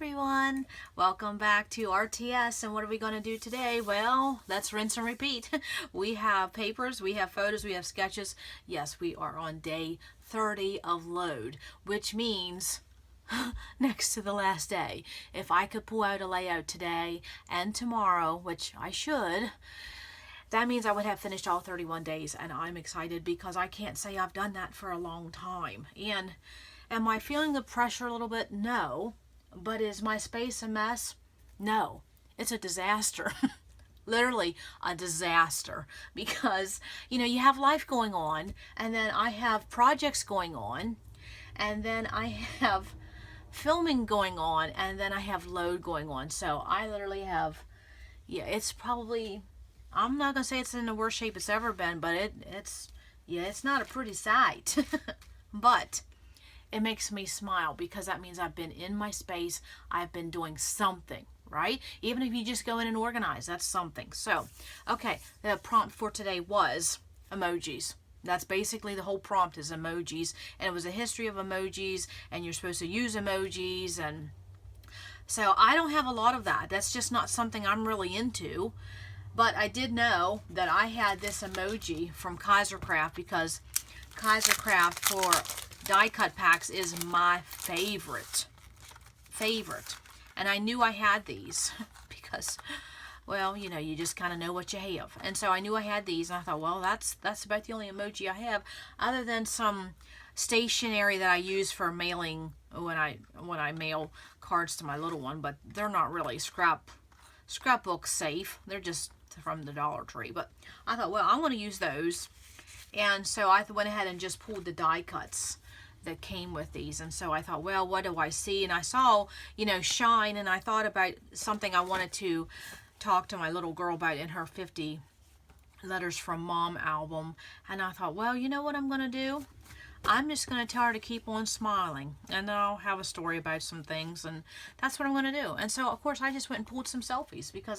everyone, welcome back to RTS. And what are we going to do today? Well, let's rinse and repeat. We have papers, we have photos, we have sketches. Yes, we are on day 30 of load, which means next to the last day. If I could pull out a layout today and tomorrow, which I should, that means I would have finished all 31 days, and I'm excited because I can't say I've done that for a long time. And am I feeling the pressure a little bit? No. But is my space a mess? No. It's a disaster. Literally a disaster, because you have life going on, and then I have projects going on, and then I have filming going on, and then I have load going on. So I literally have, it's probably, I'm not gonna say it's in the worst shape it's ever been, but it's not a pretty sight. But it makes me smile because that means I've been in my space. I've been doing something, right? Even if you just go in and organize, that's something. So, okay, the prompt for today was emojis. That's basically the whole prompt, is emojis. And it was a history of emojis, and you're supposed to use emojis. And so I don't have a lot of that. That's just not something I'm really into. But I did know that I had this emoji from Kaisercraft, because Kaisercraft for die cut packs is my favorite. And I knew I had these because, well, you just kind of know what you have. And so I knew I had these, and I thought, well, that's about the only emoji I have, other than some stationery that I use for mailing when I mail cards to my little one. But they're not really scrapbook safe. They're just from the Dollar Tree. But I thought, well, I'm going to use those. And so I went ahead and just pulled the die cuts that came with these. And so I thought, well, what do I see? And I saw, shine, and I thought about something I wanted to talk to my little girl about in her 50 Letters from Mom album. And I thought, well, you know what I'm going to do? I'm just going to tell her to keep on smiling, and then I'll have a story about some things, and that's what I'm going to do. And so, of course, I just went and pulled some selfies, because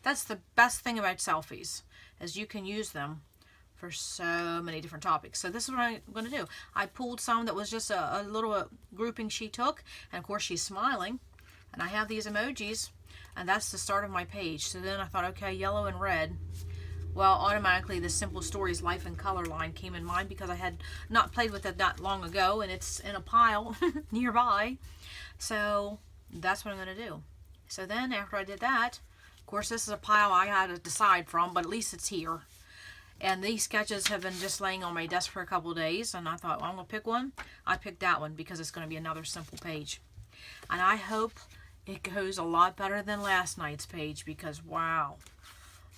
that's the best thing about selfies, is you can use them for so many different topics. So this is what I'm going to do. I pulled some that was just a little grouping she took, and of course she's smiling, and I have these emojis, and that's the start of my page. So then I thought, okay, yellow and red. Well, automatically the Simple Stories Life in Color line came in mind, because I had not played with it that long ago, and it's in a pile nearby. So that's what I'm going to do. So then after I did that, of course this is a pile I had to decide from, but at least it's here. And these sketches have been just laying on my desk for a couple of days, and I thought, well, I'm going to pick one. I picked that one because it's going to be another simple page. And I hope it goes a lot better than last night's page, because wow,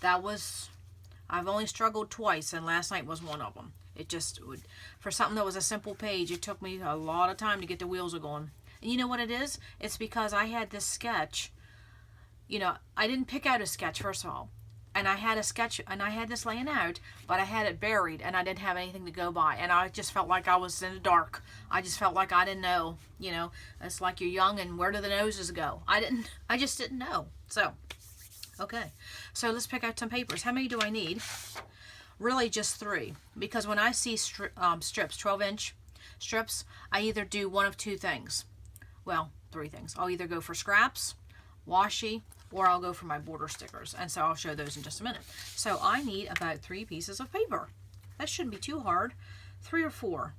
I've only struggled twice, and last night was one of them. It just would, for something that was a simple page, it took me a lot of time to get the wheels going. And you know what it is? It's because I had this sketch, I didn't pick out a sketch, first of all. And I had a sketch, and I had this laying out, but I had it buried, and I didn't have anything to go by. And I just felt like I was in the dark. I just felt like I didn't know, it's like you're young, and where do the noses go? I just didn't know. So, okay. So let's pick out some papers. How many do I need? Really just 3. Because when I see strips, 12-inch strips, I either do one of 2 things. Well, 3 things. I'll either go for scraps, washi, or I'll go for my border stickers. And so I'll show those in just a minute. So I need about 3 pieces of paper. That shouldn't be too hard. 3 or 4.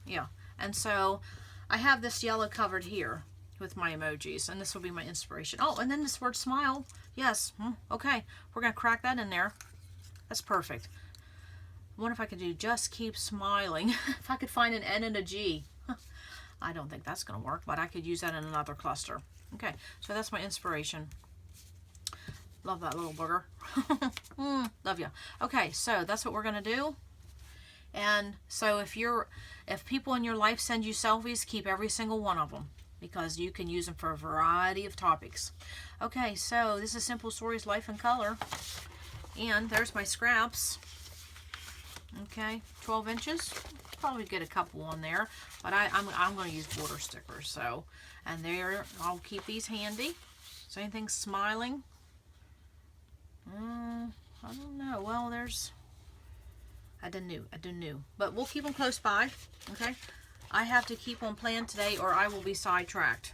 Yeah. And so I have this yellow covered here with my emojis, and this will be my inspiration. Oh, and then this word smile. Yes. Okay. We're going to crack that in there. That's perfect. I wonder if I could do just keep smiling. If I could find an N and a G. I don't think that's going to work, but I could use that in another cluster. Okay. So that's my inspiration. Love that little booger. Love you. Okay, so that's what we're going to do. And so if people in your life send you selfies, keep every single one of them, because you can use them for a variety of topics. Okay, so this is Simple Stories Life in Color. And there's my scraps. Okay, 12 inches. Probably get a couple on there, but I'm going to use border stickers. So, and there, I'll keep these handy. So anything smiling? I don't know. Well, I don't know. But we'll keep them close by, okay? I have to keep on plan today, or I will be sidetracked.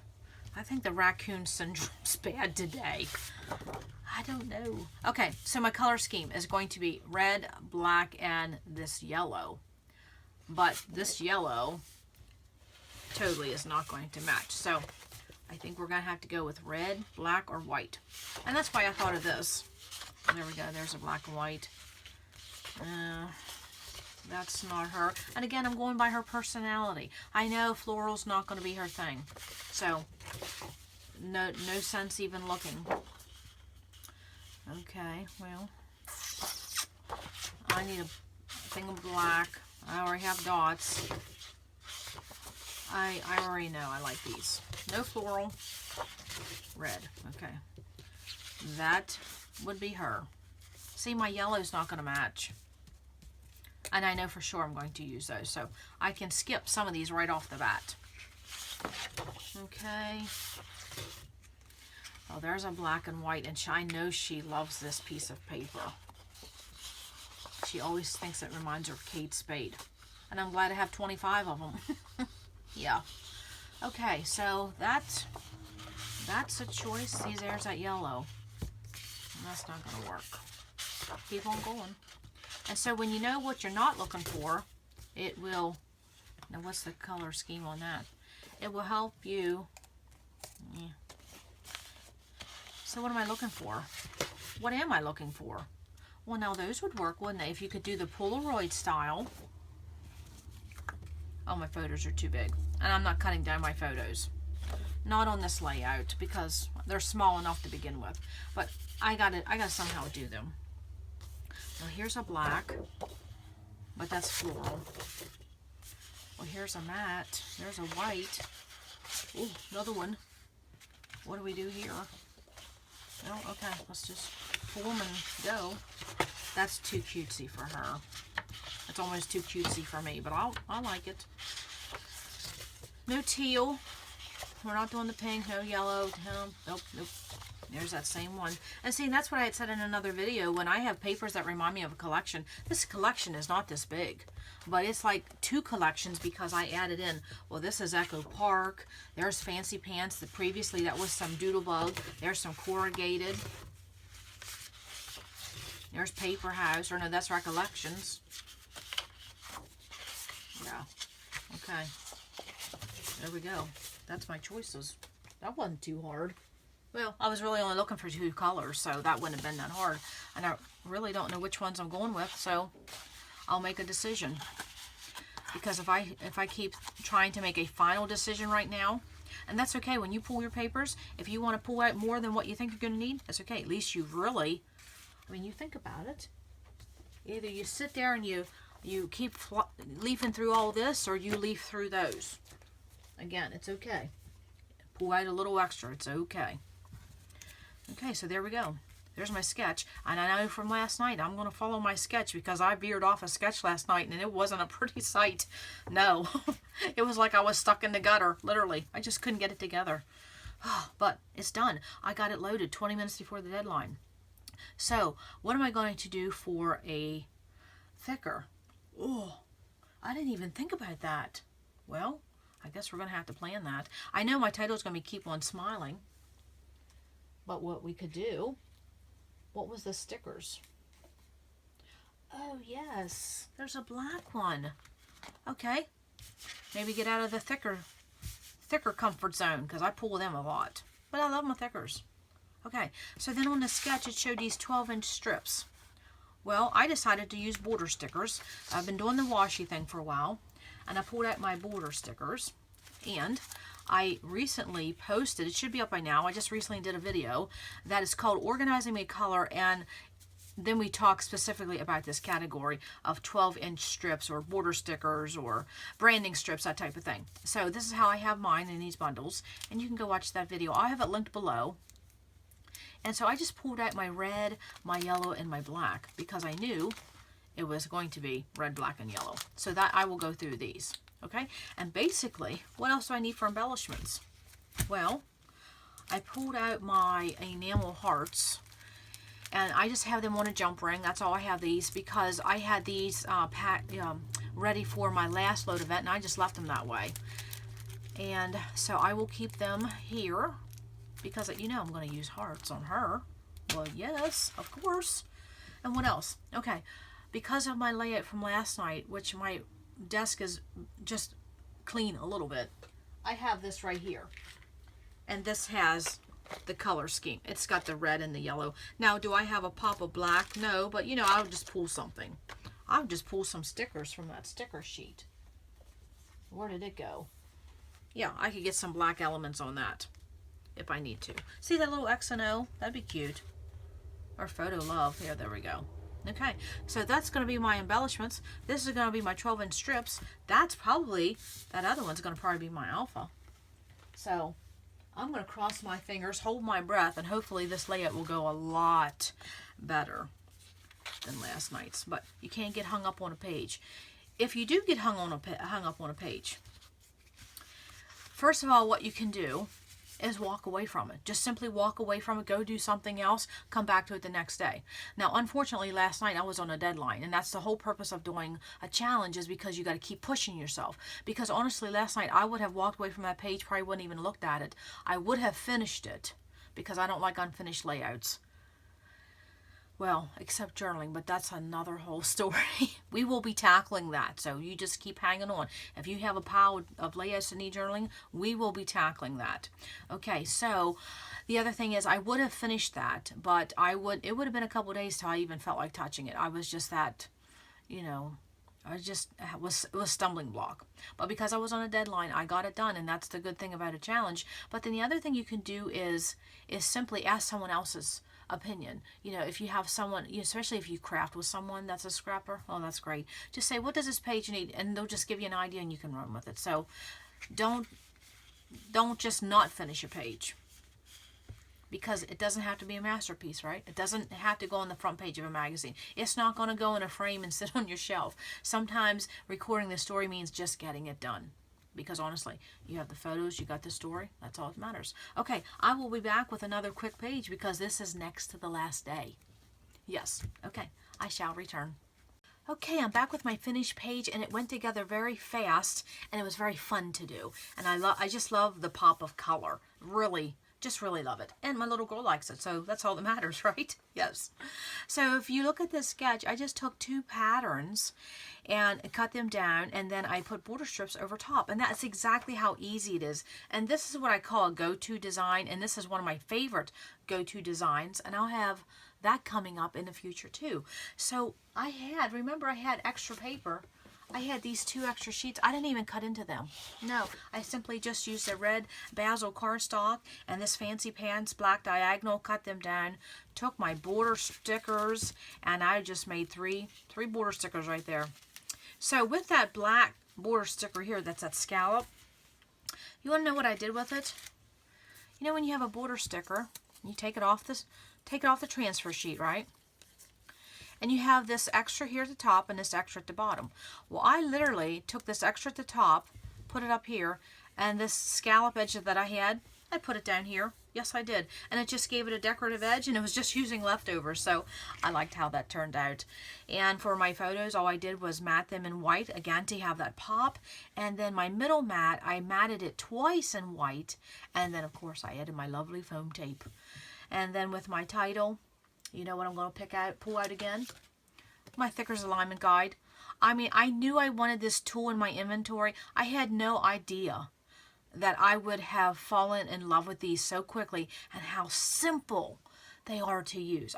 I think the raccoon syndrome's bad today. I don't know. Okay, so my color scheme is going to be red, black, and this yellow. But this yellow totally is not going to match. So I think we're going to have to go with red, black, or white. And that's why I thought of this. There we go. There's a black and white. That's not her. And again, I'm going by her personality. I know floral's not going to be her thing. So, no sense even looking. Okay, well, I need a thing of black. I already have dots. I already know I like these. No floral. Red. Okay. That would be her. See, my yellow's not going to match. And I know for sure I'm going to use those. So I can skip some of these right off the bat. Okay. Oh, there's a black and white. And I know she loves this piece of paper. She always thinks it reminds her of Kate Spade. And I'm glad I have 25 of them. Yeah. Okay, so that's a choice. See, there's that yellow. That's not going to work. Keep on going. And so when you know what you're not looking for, it will, now what's the color scheme on that? It will help you. Yeah. So what am I looking for? What am I looking for? Well, now those would work, wouldn't they? If you could do the Polaroid style. Oh, my photos are too big. And I'm not cutting down my photos. Not on this layout because they're small enough to begin with. But I gotta somehow do them. Now here's a black, but that's floral. Well, here's a matte. There's a white. Ooh, another one. What do we do here? Oh, okay. Let's just pull them and go. That's too cutesy for her. It's almost too cutesy for me, but I like it. No teal. We're not doing the pink. No yellow. No, nope, nope. There's that same one. And see, that's what I had said in another video. When I have papers that remind me of a collection, this collection is not this big. But it's like 2 collections because I added in, well, this is Echo Park. There's Fancy Pants. Previously, that was some Doodlebug. There's some Corrugated. There's Paper House. Or no, that's Recollections. Yeah. Okay. There we go. That's my choices. That wasn't too hard. Well, I was really only looking for 2 colors, so that wouldn't have been that hard. And I really don't know which ones I'm going with, so I'll make a decision. Because if I keep trying to make a final decision right now, and that's okay when you pull your papers, if you want to pull out more than what you think you're going to need, that's okay. At least you've really, I mean, you think about it. Either you sit there and you keep leafing through all this, or you leaf through those. Again, it's okay. Pull out a little extra, it's okay. Okay, so there we go. There's my sketch. And I know from last night, I'm going to follow my sketch because I veered off a sketch last night and it wasn't a pretty sight. No. It was like I was stuck in the gutter, literally. I just couldn't get it together. But it's done. I got it loaded 20 minutes before the deadline. So, what am I going to do for a thicker? Oh, I didn't even think about that. Well, I guess we're going to have to plan that. I know my title is going to be Keep On Smiling. But what we could do, what was the stickers? Oh, yes. There's a black one. Okay. Maybe get out of the thicker comfort zone because I pull them a lot. But I love my thickers. Okay. So then on the sketch, it showed these 12-inch strips. Well, I decided to use border stickers. I've been doing the washi thing for a while. And I pulled out my border stickers. And I recently posted, it should be up by now, I just recently did a video that is called Organizing My Color, and then we talk specifically about this category of 12-inch strips or border stickers or branding strips, that type of thing. So this is how I have mine in these bundles, and you can go watch that video. I have it linked below. And so I just pulled out my red, my yellow, and my black because I knew it was going to be red, black, and yellow. So that I will go through these. Okay, and basically, what else do I need for embellishments? Well, I pulled out my enamel hearts, and I just have them on a jump ring. That's all I have these because I had these ready for my last load event, and I just left them that way. And so I will keep them here because you know I'm going to use hearts on her. Well, yes, of course. And what else? Okay, because of my layout from last night, which my desk is just clean a little bit, I have this right here. And this has the color scheme. It's got the red and the yellow. Now, do I have a pop of black? No, but you know, I'll just pull something. I'll just pull some stickers from that sticker sheet. Where did it go? Yeah, I could get some black elements on that if I need to. See that little X and O? That'd be cute. Or photo love. Here, there we go. Okay, so that's going to be my embellishments. This is going to be my 12-inch strips. That's probably, that other one's going to probably be my alpha. So I'm going to cross my fingers, hold my breath, and hopefully this layout will go a lot better than last night's. But you can't get hung up on a page. If you do get hung up on a page, first of all, what you can do is walk away from it. Just simply walk away from it, go do something else, come back to it the next day. Now, unfortunately, last night I was on a deadline, and that's the whole purpose of doing a challenge, is because you got to keep pushing yourself. Because honestly, last night I would have walked away from that page, probably wouldn't even looked at it. I would have finished it because I don't like unfinished layouts. Well, except journaling, but that's another whole story. We will be tackling that, so you just keep hanging on. If you have a pile of layouts that need journaling, we will be tackling that. Okay, so the other thing is I would have finished that, but it would have been a couple of days till I even felt like touching it. I was just that, you know, it was a stumbling block. But because I was on a deadline, I got it done, and that's the good thing about a challenge. But then the other thing you can do is simply ask someone else's opinion. You know, if you have someone, especially if you craft with someone that's a scrapper, oh, that's great. Just say, what does this page need? And they'll just give you an idea and you can run with it. So don't just not finish a page, because it doesn't have to be a masterpiece, right? It doesn't have to go on the front page of a magazine. It's not going to go in a frame and sit on your shelf. Sometimes recording the story means just getting it done. Because honestly, you have the photos, you got the story, that's all that matters. Okay, I will be back with another quick page because this is next to the last day. Yes, okay, I shall return. Okay, I'm back with my finished page, and it went together very fast, and it was very fun to do. And I just love the pop of color. Really, just really love it. And my little girl likes it, so that's all that matters, right? Yes. So if you look at this sketch, I just took 2 patterns and cut them down, and then I put border strips over top, and that's exactly how easy it is. And this is what I call a go-to design, and this is one of my favorite go-to designs, and I'll have that coming up in the future too. So remember I had extra paper. I had these 2 extra sheets. I didn't even cut into them. No, I simply just used a red basil cardstock and this fancy pants black diagonal, cut them down, took my border stickers, and I just made three border stickers right there. So with that black border sticker here, that's that scallop, you want to know what I did with it? You know, when you have a border sticker, you take it off the transfer sheet, right? And you have this extra here at the top and this extra at the bottom. Well, I literally took this extra at the top, put it up here, and this scallop edge that I had, I put it down here. Yes, I did. And it just gave it a decorative edge, and it was just using leftovers, so I liked how that turned out. And for my photos, all I did was matte them in white, again, to have that pop. And then my middle mat, I matted it twice in white, and then, of course, I added my lovely foam tape. And then with my title, you know what I'm going to pull out again? My Thickers Alignment Guide. I mean, I knew I wanted this tool in my inventory. I had no idea that I would have fallen in love with these so quickly and how simple they are to use.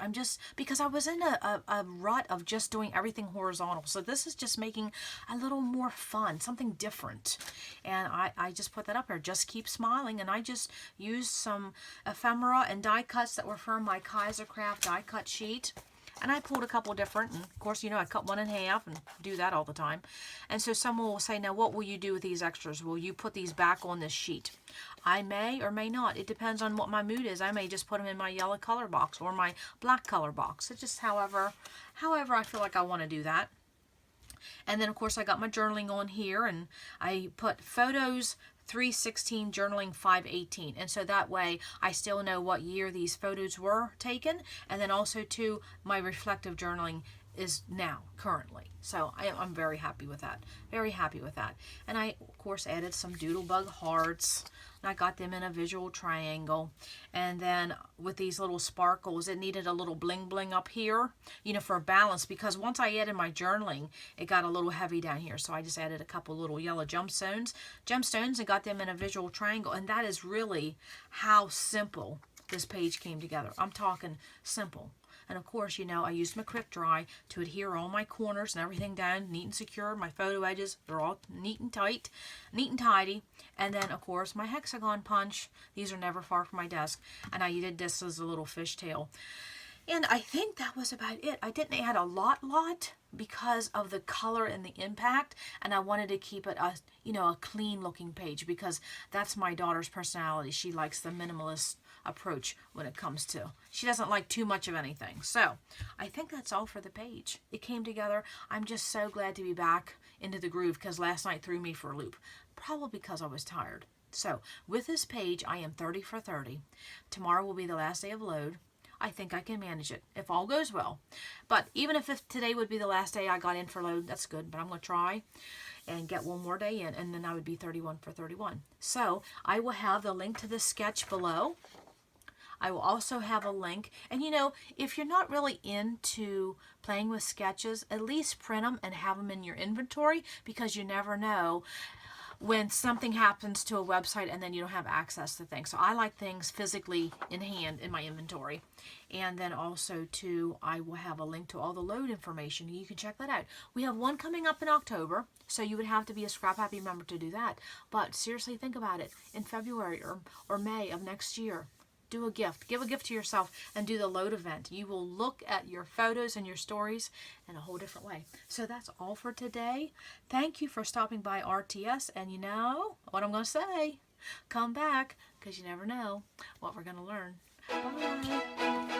Because I was in a rut of just doing everything horizontal. So this is just making a little more fun, something different. And I just put that up here. Just keep smiling. And I just used some ephemera and die cuts that were from my Kaiser Craft die cut sheet. And I pulled a couple different, and of course, you know, I cut one in half and do that all the time. And so someone will say, now what will you do with these extras? Will you put these back on this sheet? I may or may not. It depends on what my mood is. I may just put them in my yellow color box or my black color box. It's just however I feel like I want to do that. And then, of course, I got my journaling on here, and I put photos 3/16, journaling 5/18, and so that way I still know what year these photos were taken, and then also too my reflective journaling is now currently. So I'm very happy with that. Very happy with that. And I, of course, added some doodlebug hearts. And I got them in a visual triangle. And then with these little sparkles, it needed a little bling bling up here, you know, for balance. Because once I added my journaling, it got a little heavy down here. So I just added a couple little yellow gemstones and got them in a visual triangle. And that is really how simple this page came together. I'm talking simple. And of course, you know, I used my quick dry to adhere all my corners and everything down neat and secure. My photo edges, they're all neat and tight, neat and tidy. And then, of course, my hexagon punch. These are never far from my desk. And I did this as a little fishtail. And I think that was about it. I didn't add a lot because of the color and the impact, and I wanted to keep it a clean looking page, because that's my daughter's personality. She likes the minimalist approach when it comes to, she doesn't like too much of anything. So I think that's all for the page. It came together. I'm just so glad to be back into the groove, because last night threw me for a loop, probably because I was tired. So with this page, I am 30 for 30. Tomorrow will be the last day of load. I think I can manage it if all goes well. But even if today would be the last day I got in for load, that's good. But I'm going to try and get one more day in, and then I would be 31 for 31. So I will have the link to the sketch below. I will also have a link. And you know, if you're not really into playing with sketches, at least print them and have them in your inventory, because you never know when something happens to a website and then you don't have access to things. So I like things physically in hand in my inventory. And then also too, I will have a link to all the load information. You can check that out. We have one coming up in October, so you would have to be a Scrap Happy member to do that. But seriously, think about it. In February or May of next year, do a gift. Give a gift to yourself and do the load event. You will look at your photos and your stories in a whole different way. So that's all for today. Thank you for stopping by RTS. And you know what I'm going to say. Come back, because you never know what we're going to learn. Bye.